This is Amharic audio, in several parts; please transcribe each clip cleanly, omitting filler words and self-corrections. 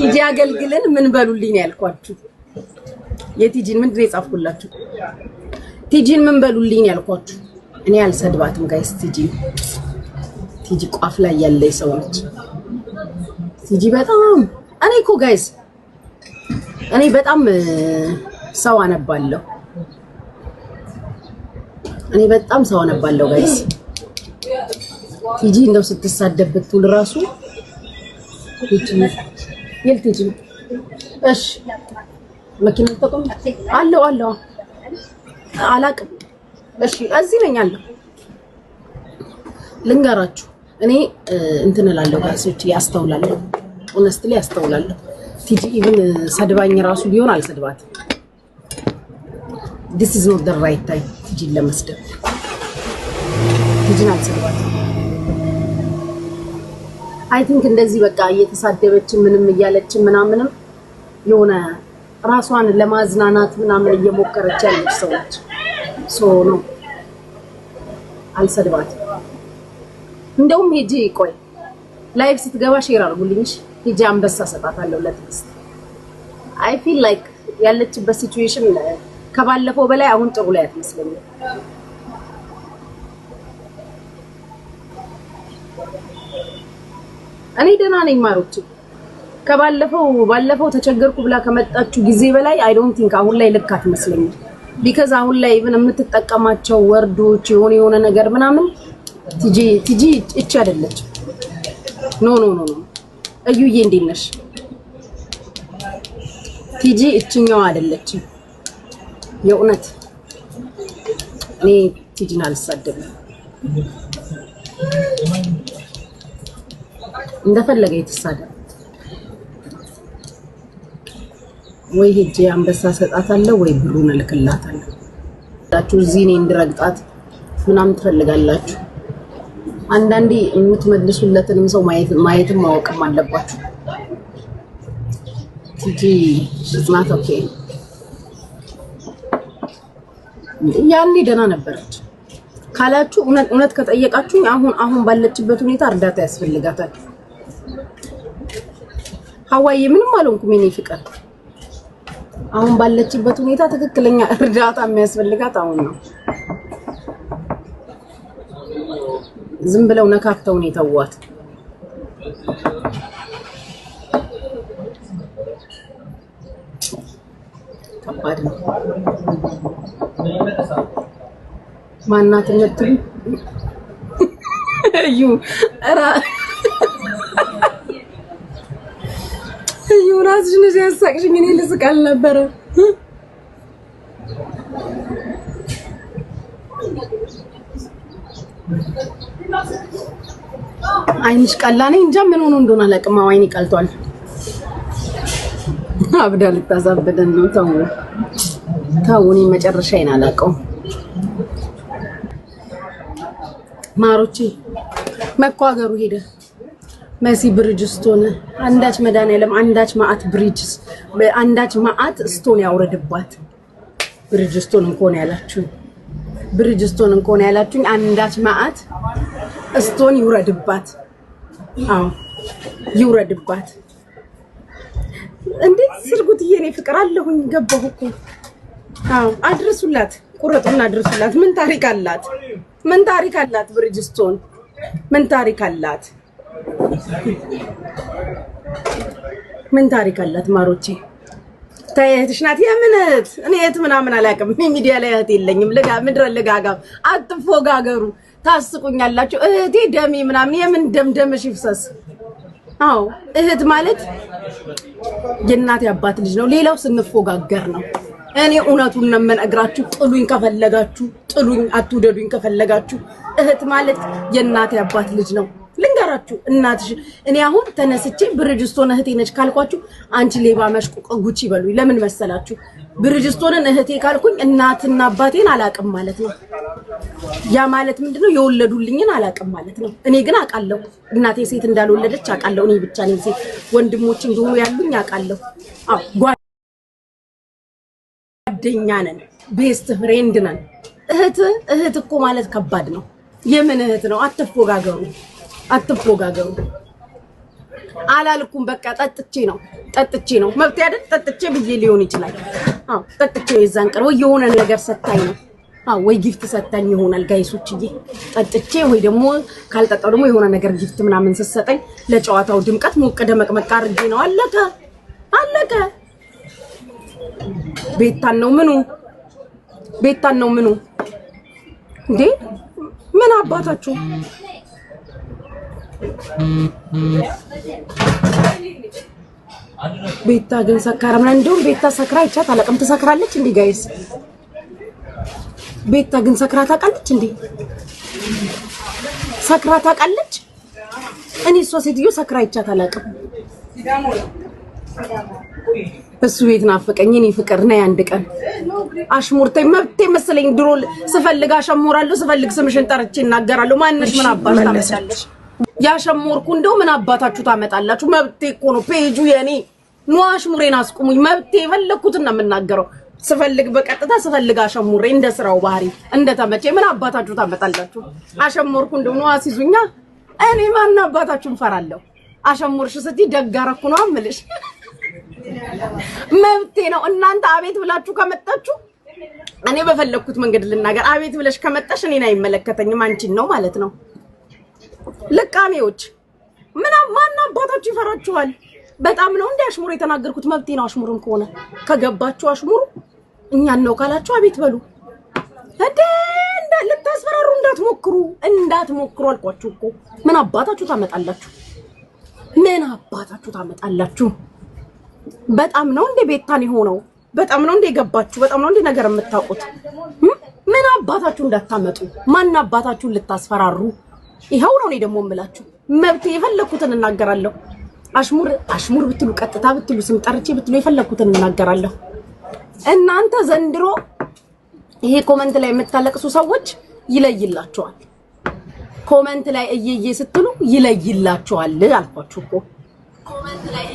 ቲጂ አገልግለን ምን በሉልኝ ያልኳችሁ የቲጂን ምንድን ነው የጻፍኩላችሁ ቲጂን ምን በሉልኝ ያልኳችሁ እኔ አልሰድባትም ጋይስ ቲጂ ቋፍ ላይ ያለ ሰው ነች ቲጂ በጣም እኔ እኮ ጋይስ እኔ በጣም ሰው አነባለሁ ጋይስ ቲጂ እንደው ስትሳደብት ሁሉ ራሱ ቲጂ የልቲጂ እሺ መኪና ተቆም አለው አላቅም እሺ እዚህ ነኝ አለው ልንገራችሁ እኔ እንትን እላለሁ ጋይሶች ያስተውላለሁ ሆነስትሊ ያስተውላለሁ ቲጂ ኢቭን ሰድባኝ ራሱ ቢሆን አልሰድባትም this is not the right time ቲጂ ለመስደብ ቲጂን አልሰድባትም I think እንደዚህ በቃ እየተሳደበች ምንም እያለች ምናምንም የሆነ ራሷን ለማዝናናት ምናምን እየሞከረች ያለች ሰዎች ሶ ነው አልሰድባትም እንደውም ሄጂ ቆይ ላይቭ ስትገባ ሼር አድርጉልኝ ሄጂ አንበሳ ሰጣታለሁ ለትክስት I feel like ያለችበት ሲቹዌሽን ከባለፈው በላይ አሁን ጥሩ ላይ አትመስለኝም እኔ ደህና ነኝ ማሮች ባለፈው ተቸገርኩ ብላ ከመጣችሁ ጊዜ በላይ I don't think አሁን ላይ ልክ አትመስለኝም because አሁን ላይ even የምትጠቀማቸው ወርዶች የሆነ ነገር ምናምን ቲጂ እቺ አይደለች ኖ እዩዬ እንዴት ነሽ ቲጂ እቺኛው አይደለች የእውነት እኔ ቲጂን አልሳደብም እንደፈለገ የተሳደብ ወይ ሄጄ አንበሳ ሰጣታለሁ ወይ ብሩን እልክላታለሁ ታችሁ እዚህ እኔ እንድረግጣት ምናምን ትፈልጋላችሁ አንዳንዴ የምትመልሱለትንም ሰው ማየትም ማወቅም አለባችሁ ቲጂ she's not okay ያኔ ደህና ነበረች ካላችሁ እውነት ከጠየቃችሁ አሁን ባለችበት ሁኔታ እርዳታ ያስፈልጋታል ሀዋዬ ምንም አልሆንኩም የኔ ፍቅር አሁን ባለችበት ሁኔታ ትክክለኛ እርዳታ የሚያስፈልጋት አሁን ነው ዝም ብለው ነካክተው ነው የተዋት ከባድ ነው ማናት የምትሉ ራስሽን ያሳቅሽኝ እኔ ልስቅ አልነበረ አይንሽ ቀላኔ እንጃ ምን ሆኖ እንደሆነ አላውቅም አይኔ ቀልቷል አብዳል ተዛበደን ነው ታውኒ መጨረሻዬን አላውቀውም ማሮቼ መቋገሩ ሄደ መሲ ብሪጅስቶን አንዳች መዳንያለም አንዳች ማአት ብሪጅስ በአንዳች ማአት ስቶን ያውረድባት ብሪጅስቶን እንኮን ያላችሁ አንዳች ማአት ስቶን ይውረድባት ይውረድባት እንዴ ስርጉትዬ እኔ ፍቅር አለሁኝ ገባሁ እኮ አድርሱላት ቁርጡና አድርሱላት ምን ታሪክ አላት ብሪጅስቶን ምን ታሪክ አላት ማሮቼ ታየትሽ ናት የምንት እኔ የት ምናምን አላውቅም ሚዲያ ላይ እህት የለኝም ምድረ ልጋጋም አትፎጋገሩ ታስቁኛላችሁ እህቴ ደሜ ምናምን የምን ደምደምሽ ይፍሰስ እህት ማለት የእናት ያባት ልጅ ነው ሌላው ስንፎጋገር ነው እኔ እውነቱን ነው የምነግራችሁ ጥሉኝ ከፈለጋችሁ ጥሉኝ አትውደዱኝ ከፈለጋችሁ እህት ማለት የእናት ያባት ልጅ ነው ልንገራችሁ እናትሽ እኔ አሁን ተነስቼ ብሪጅስቶን እህቴ ነች ካልኳችሁ አንቺ ሌባ መሽቁቅ ጉቺ ይበሉኝ ለምን መሰላችሁ ብሪጅስቶንን እህቴ ካልኩኝ እናትና አባቴን አላቅም ማለት ነው ያ ማለት ምንድነው የወለዱልኝን አላቅም ማለት ነው እኔ ግን አቃለሁ እናቴ ሴት እንዳልወለደች አቃለሁ እኔ ብቻ ነኝ ሴት ወንድሞች እንደሆኑ ያሉኝ አቃለሁ ጓደኛ ነን ቤስት ፍሬንድ ነን እህት እኮ ማለት ከባድ ነው የምን እህት ነው አትፎጋገሩ አላልኩም። በቃ ጠጥቼ ነው መብት አይደል? ጠጥቼ ብዬ ሊሆን ይችላል። አዎ ጠጥቼ የዛን ቀን ወይ የሆነ ነገር ሰጣኝ ነው። አዎ ወይ ጊፍት ሰጣኝ ይሆናል ጋይሶችዬ። ጠጥቼ ወይ ደግሞ ካልጠጣው ደግሞ የሆነ ነገር ጊፍት ምናምን ሰጠኝ። ለጨዋታው ድምቀት ሞቅ ደመቅመቅ አድርጌ ነው። አለቀ። ቤታን ነው ምኑ እንዴ? ምን አባታችሁ ቤታ ግን ሰካራ ምን እንደው ቤታ ሰክራ አይቻት አላውቅም። ትሰክራለች እንዴ ጋይስ? ቤታ ግን ሰክራ ታውቃለች እንዴ? ሰክራ ታውቃለች? እኔ እሷ ሴትዮ ሰክራ አይቻት አላውቅም። እሱ ቤት ናፈቀኝ። እኔ ፍቅር ነይ አንድ ቀን አሽሙርተኝ መብቴ መሰለኝ። ድሮ ስፈልግ አሸሙራለሁ፣ ስፈልግ ስምሽን ጠርቼ እናገራለሁ። ማንነሽ ምን አባሽ ታመጣለሽ? ያሸሙርኩ እንደው ምን አባታችሁ ታመጣላችሁ? መብቴ እኮ ነው። ፔጁ የኔ ነው። አሽሙሬን አስቁሙኝ። መብቴ የፈለኩትን ነው የምናገረው። ስፈልግ በቀጥታ ስፈልግ አሸሙሬ እንደ ስራው ባህሪ እንደ ተመቼ ምን አባታችሁ ታመጣላችሁ? አሸሙርኩ እንደው ነው አሲዙኛ። እኔ ማን አባታችሁን ፈራለሁ? አሸሙርሽ ስትይ ደግ አደረኩ ነው አምልሽ። መብቴ ነው። እናንተ አቤት ብላችሁ ከመጣችሁ እኔ በፈለኩት መንገድ ልናገር። አቤት ብለሽ ከመጣሽ እኔን አይመለከተኝም፣ አንቺን ነው ማለት ነው። ልቃሜዎች ማን አባታችሁ ይፈራችኋል? በጣም ነው እንደ አሽሙር የተናገርኩት። መብቴ ነው። አሽሙርም ከሆነ ከገባችሁ አሽሙሩ። እኛን ነው ካላችሁ አቤት በሉ። ልታስፈራሩ እንዳትሞክሩ አልኳችሁ እኮ። ምን አባታችሁ ታመጣላችሁ? በጣም ነው እንደ ቤታን የሆነው። በጣም ነው እንደ ገባችሁ። በጣም ነው እንደ ነገር የምታውቁት። ምን አባታችሁ እንዳታመጡ። ማን አባታችሁን ልታስፈራሩ? ይሄው ነው። እኔ ደግሞ እምላችሁ መብቴ የፈለኩትን እናገራለሁ። አሽሙር ብትሉ፣ ቀጥታ ብትሉ፣ ስም ጠርቼ ብትሉ የፈለኩትን እናገራለሁ። እናንተ ዘንድሮ ይሄ ኮሜንት ላይ የምታለቅሱ ሰዎች ይለይላችኋል። ኮሜንት ላይ እየየ ስትሉ ይለይላችኋል አልኳችሁ እኮ። ኮሜንት ላይ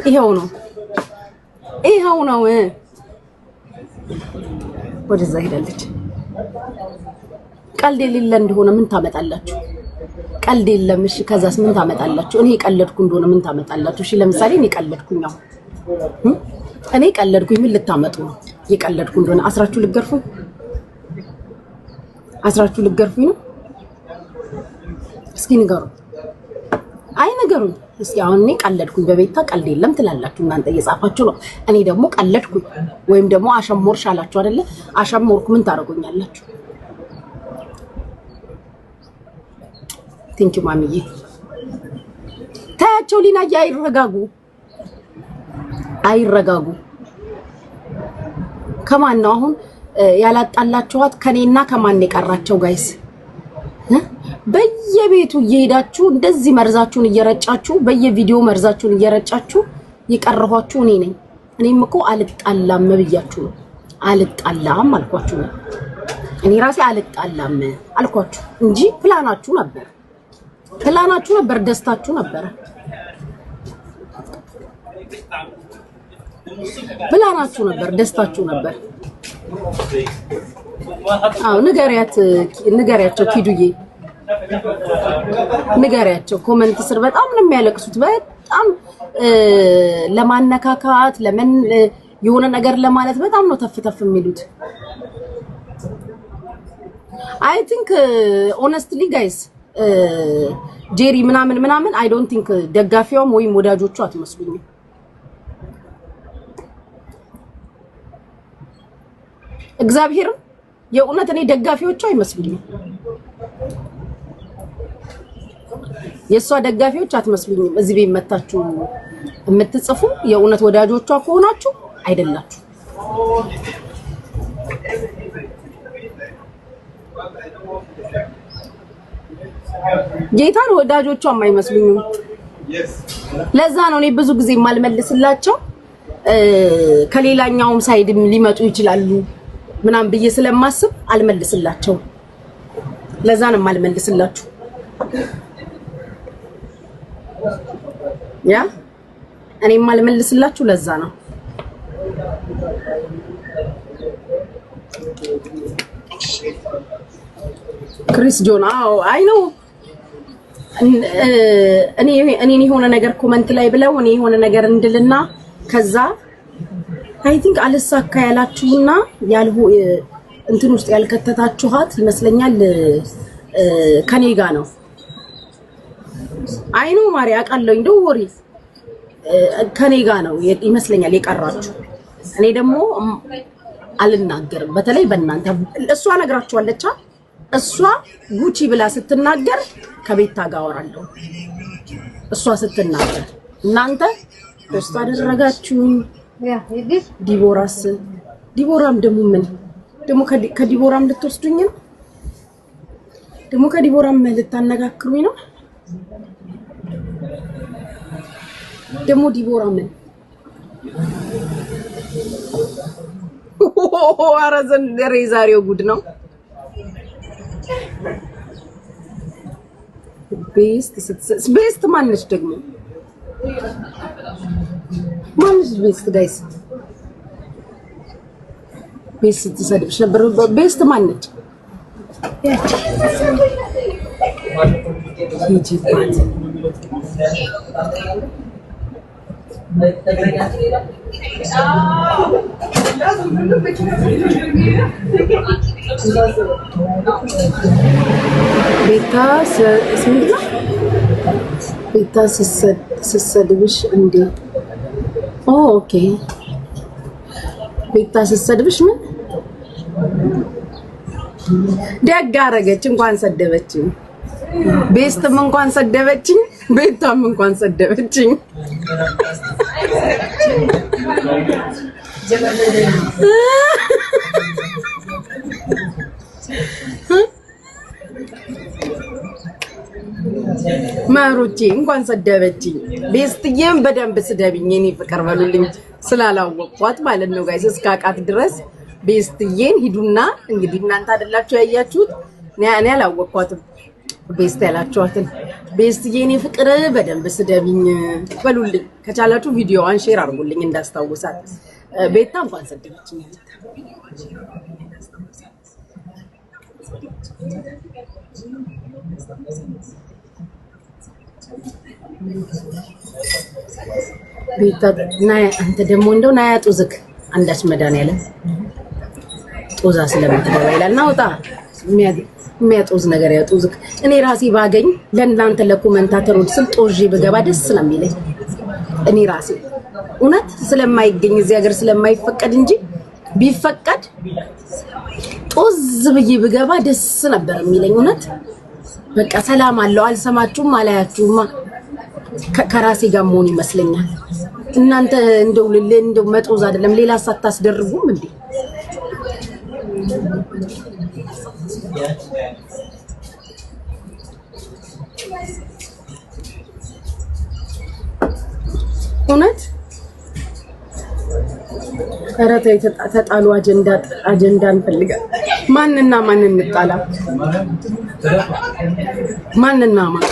ይሄው ነው። ወደዛ ሄዳለች። ቀልድ የሌለ እንደሆነ ምን ታመጣላችሁ? ቀልድ የለም። እሺ ከዛስ ምን ታመጣላችሁ? እኔ ቀለድኩ እንደሆነ ምን ታመጣላችሁ? እሺ ለምሳሌ እኔ ቀለድኩኝ ምን ልታመጡ ነው? የቀለድኩ እንደሆነ አስራችሁ ልትገርፉኝ ነው? እስኪ ንገሩ። አይ ንገሩኝ እስኪ። አሁን እኔ ቀለድኩኝ በቤታ ቀልድ የለም ትላላችሁ እናንተ እየጻፋችሁ ነው። እኔ ደግሞ ቀለድኩኝ ወይም ደግሞ አሸሞርሽ አላችሁ አይደለ? አሸሞርኩ ምን ታረጉኛላችሁ? ቲንክ ማሚዬ ታያቸው። ሊናዬ አይረጋጉ። ከማን ነው አሁን ያላጣላችኋት? ከኔና ከማን የቀራቸው ጋይስ? በየቤቱ እየሄዳችሁ እንደዚህ መርዛችሁን እየረጫችሁ በየቪዲዮ መርዛችሁን እየረጫችሁ የቀረኋችሁ እኔ ነኝ። እኔም እኮ አልጣላም ብያችሁ ነው። አልጣላም አልኳችሁ ነው። እኔ ራሴ አልጣላም አልኳችሁ እንጂ ፕላናችሁ ነበር፣ ደስታችሁ ነበር። ፕላናችሁ ነበር፣ ደስታችሁ ነበር። አዎ ንገሪያቸው ኪዱዬ ንገሪያቸው። ኮሜንት ስር በጣም ነው የሚያለቅሱት። በጣም ለማነካካት ለምን የሆነ ነገር ለማለት በጣም ነው ተፍተፍ የሚሉት። አይ ቲንክ ሆነስትሊ ጋይስ ጄሪ ምናምን አይ ዶንት ቲንክ ደጋፊዋም ወይም ወዳጆቹ አትመስሉኝም። እግዚአብሔር የእውነት እኔ ደጋፊዎቹ አይመስሉኝም። የሷ ደጋፊዎች አትመስሉኝም። እዚህ ቤት መታችሁ የምትጽፉ የእውነት ወዳጆቿ ከሆናችሁ አይደላችሁ። ጌታን ወዳጆቿ የማይመስሉኝም። ለዛ ነው እኔ ብዙ ጊዜ የማልመልስላቸው። ከሌላኛውም ሳይድም ሊመጡ ይችላሉ ምናምን ብዬ ስለማስብ አልመልስላቸው። ለዛ ነው የማልመልስላችሁ። ያ እኔ የማልመልስላችሁ ለዛ ነው። ክሪስ ጆን አይ ነው እኔ የሆነ ነገር ኮሜንት ላይ ብለው እኔ የሆነ ነገር እንድልና ከዛ አይ ቲንክ አልሳካ ያላችሁና ያልሁ እንትን ውስጥ ያልከተታችኋት ይመስለኛል ከኔ ጋር ነው። አይኑ ማሪ አቃለኝ እንደው ወሪ ከኔ ጋር ነው ይመስለኛል የቀራችሁ። እኔ ደግሞ አልናገርም። በተለይ በእናንተ እሷ ነግራችኋለች። እሷ ጉቺ ብላ ስትናገር ከቤታ ጋር አወራለሁ። እሷ ስትናገር እናንተ ደስታ አደረጋችሁኝ። ዲቦራም ደግሞ ከዲቦራም ልትወስዱኝ ነው። ደግሞ ከዲቦራም ልታነጋክሩኝ ነው። ደግሞ ዲቦራ ምን ኧረ ዘንድሮ የዛሬው ጉድ ነው። ቤስት ማነች ደግሞ? ማነች ቤስት? ጋይስ ቤስት ስትሰድብሽ ነበር። ቤስት ማነች? ሂጂባት ቤታ ስትሰድብሽ እንዴ? ኦኬ ቤታ ስትሰድብሽ ምን ደግ አደረገች? እንኳን ሰደበችኝ። ቤስትም እንኳን ሰደበችኝ፣ ቤታም እንኳን ሰደበችኝ። ማሩቺ እንኳን ሰደበችኝ። ቤስትዬም በደንብ ስደብኝ የኔ ፍቅር በሉልኝ ስላላወቅኳት ማለት ነው ጋይስ። እስካቃት ድረስ ቤስትዬን ሂዱና እንግዲህ እናንተ አይደላችሁ ያያችሁት፣ እኔ አላወቅኳትም። ቤስት ያላችኋትን ቤስትዬ የኔ ፍቅር በደንብ ስደብኝ በሉልኝ። ከቻላችሁ ቪዲዮዋን ሼር አድርጉልኝ እንዳስታውሳት። ቤታ እንኳን ሰደበችኝ። ቤታ አንተ ደግሞ እንደው ና ያጡዝክ አንዳች መድኃኒዓለም ጦዛ ስለምትገባ ይላል። ናውጣ የሚያጦዝ ነገር ያጦዝክ። እኔ ራሴ ባገኝ ለእናንተ ለኮሜንታተሮች ስም ጦዤ ብገባ ደስ ነው የሚለኝ። እኔ ራሴ እውነት ስለማይገኝ እዚህ ሀገር ስለማይፈቀድ እንጂ ቢፈቀድ ጦዝ ብዬ ብገባ ደስ ነበር የሚለኝ። እውነት በቃ ሰላም አለው። አልሰማችሁም አላያችሁማ ከራሴ ጋር መሆን ይመስለኛል። እናንተ እንደው መጦዝ አይደለም ሌላ ሳታስደርጉም እንዴ? እውነት ከራታ ተጣሉ አጀንዳ እንፈልጋለን። ማንና ማን እንጣላ? ማንና ማን?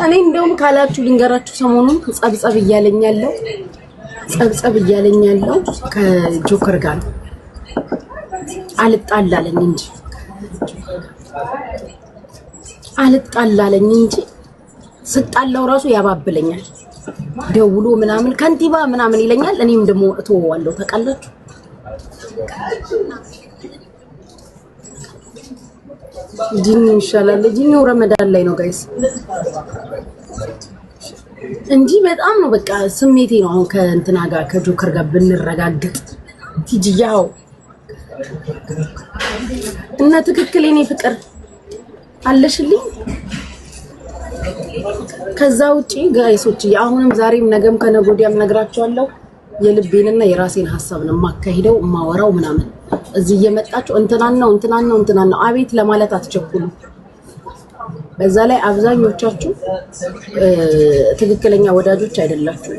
እኔ እንደውም ካላችሁ ልንገራችሁ፣ ሰሞኑን ጸብጸብ እያለኝ ያለው ከጆከር ጋር አልጣላለኝ እንጂ ስጣላው ራሱ ያባብለኛል። ደውሎ ምናምን ከንቲባ ምናምን ይለኛል። እኔም ደግሞ እተወዋለሁ። ተቃላችሁ ጂኒ ይሻላል። ጂኒው ረመዳን ላይ ነው ጋይስ እንጂ በጣም ነው በቃ ስሜቴ ነው። አሁን ከእንትና ጋር ከጆከር ጋር ብንረጋግጥ ቲጂያው እና ትክክል የኔ ፍቅር አለሽልኝ። ከዛ ውጪ ጋይሶች አሁንም ዛሬም ነገም ከነገ ወዲያም ነግራችኋለሁ። የልቤንና የራሴን ሐሳብ ነው ማካሂደው ማወራው ምናምን። እዚህ እየመጣችሁ እንትናን ነው አቤት ለማለት አትቸኩሉ። በዛ ላይ አብዛኞቻችሁ ትክክለኛ ወዳጆች አይደላችሁ።